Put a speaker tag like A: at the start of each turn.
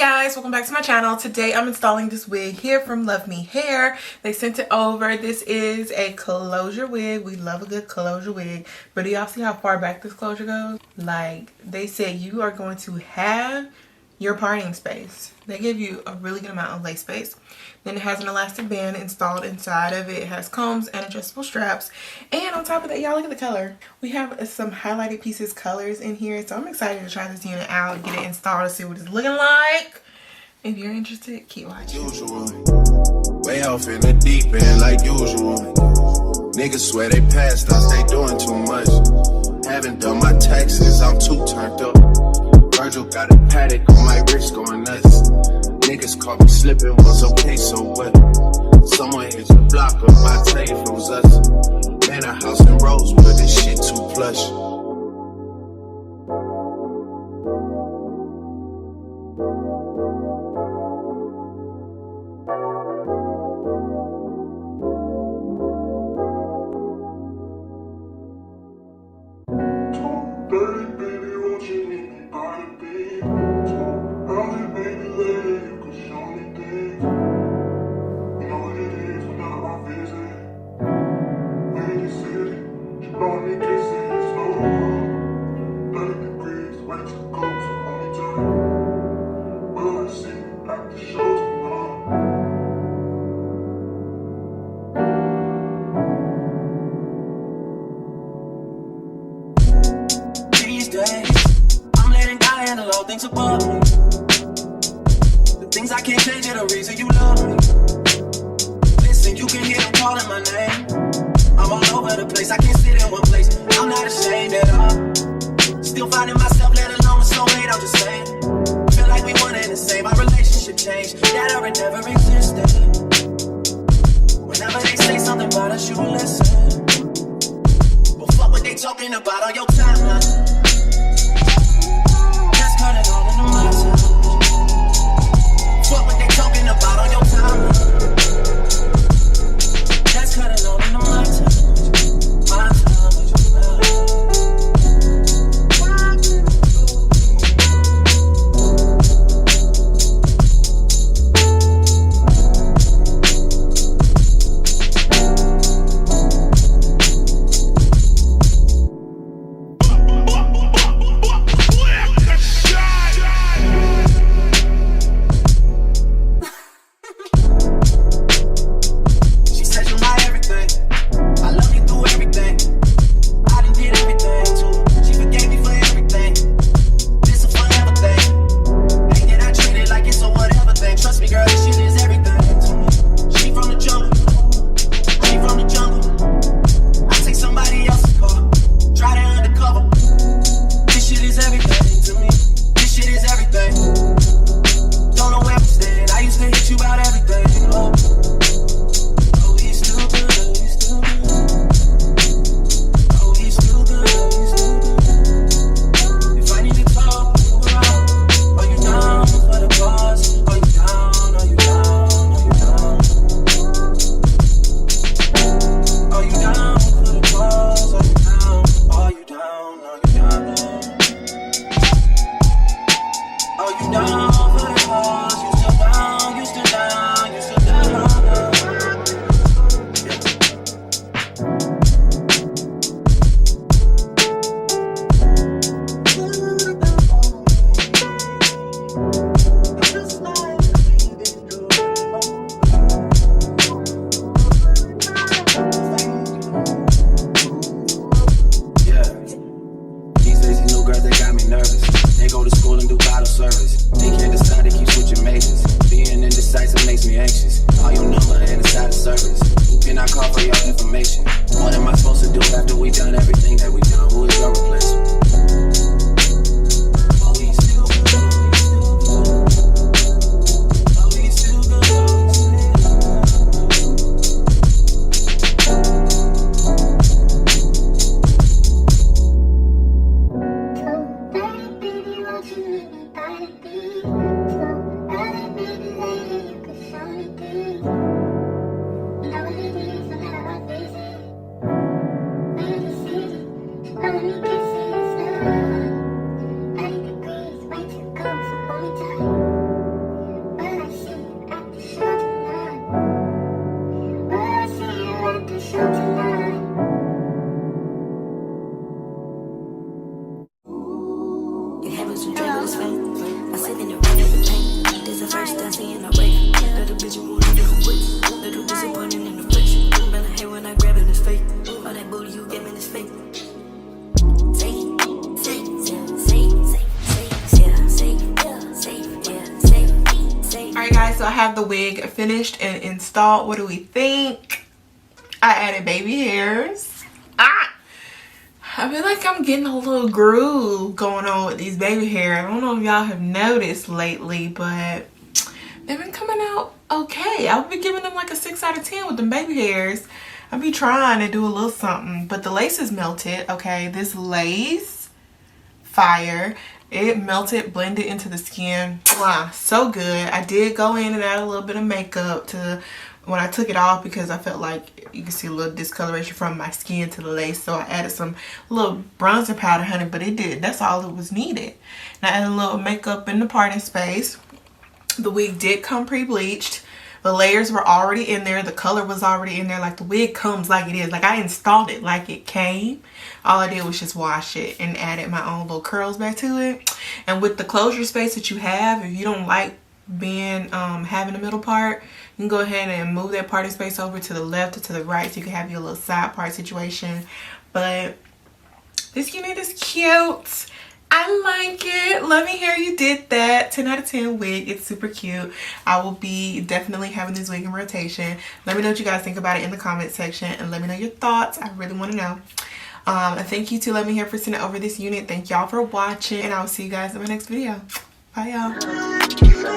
A: guys, welcome back to my channel. Today I'm installing this wig here from Luvmehair. They sent it over. This is a closure wig. We love a good closure wig. But do y'all see how far back this closure goes? Like, they said you are going to have your parting space. They give you a really good amount of lace space. Then it has an elastic band installed inside of it. It has combs and adjustable straps. And on top of that, y'all, look at the color. We have some highlighted pieces colors in here. So I'm excited to try this unit out, get it installed, and see what it's looking like. If you're interested, keep watching.
B: Usual. Way off in the deep end like usual. Niggas swear they passed us, they doing too much. Haven't done my taxes, I'm too turned up. Virgil got a paddock on my wrist going nuts. Niggas caught me slipping, was okay, so what? Someone hit the block of my tape, it was us. Man, a house in Rosewood, this shit too plush.
C: I'm letting God handle all things above me. The things I can't change are the reason you love me. Listen, you can hear them calling my name. I'm all over the place, I can't sit in one place. I'm not ashamed at all. Still finding myself, let alone a soulmate, I'm just saying. Feel like we one and the same, our relationship changed. That or it never existed. Whenever they say something about us, you listen. But fuck what they talking about on your timeline. What were they talking about on your time? That's cutting all into my time. My time with you now.
D: the first time seeing a wave. Little bitch, you won't do the quick. Little disappointing in the flesh. Better hate when I grab in his face. All that booty you gave me in his face.
A: Alright guys, so I have the wig finished and installed. What do we think? I added baby hairs. I feel like I'm getting a little groove going on with these baby hair. I don't know if y'all have noticed lately, but they've been coming out okay. I'll be giving them like a 6 out of 10 with them baby hairs. I'll be trying to do a little something, but the lace is melted. Okay, this lace, fire. It melted, blended into the skin. Wow, so good. I did go in and add a little bit of makeup to when I took it off because I felt like you can see a little discoloration from my skin to the lace. So I added some little bronzer powder, honey, but it did. That's all that was needed. And I added a little makeup in the parting space. The wig did come pre-bleached. The layers were already in there. The color was already in there. Like the wig comes like it is. Like I installed it like it came. All I did was just wash it and added my own little curls back to it. And with the closure space that you have, if you don't like being having the middle part, you can go ahead and move that parting space over to the left or to the right so you can have your little side part situation. But this unit is cute. I like it. Luvmehair, you did that. 10 out of 10 wig. It's super cute. I will be definitely having this wig in rotation. Let me know what you guys think about it in the comment section and let me know your thoughts. I really want to know. And thank you to Luvmehair for sending over this unit. Thank y'all for watching and I'll see you guys in my next video. Bye y'all.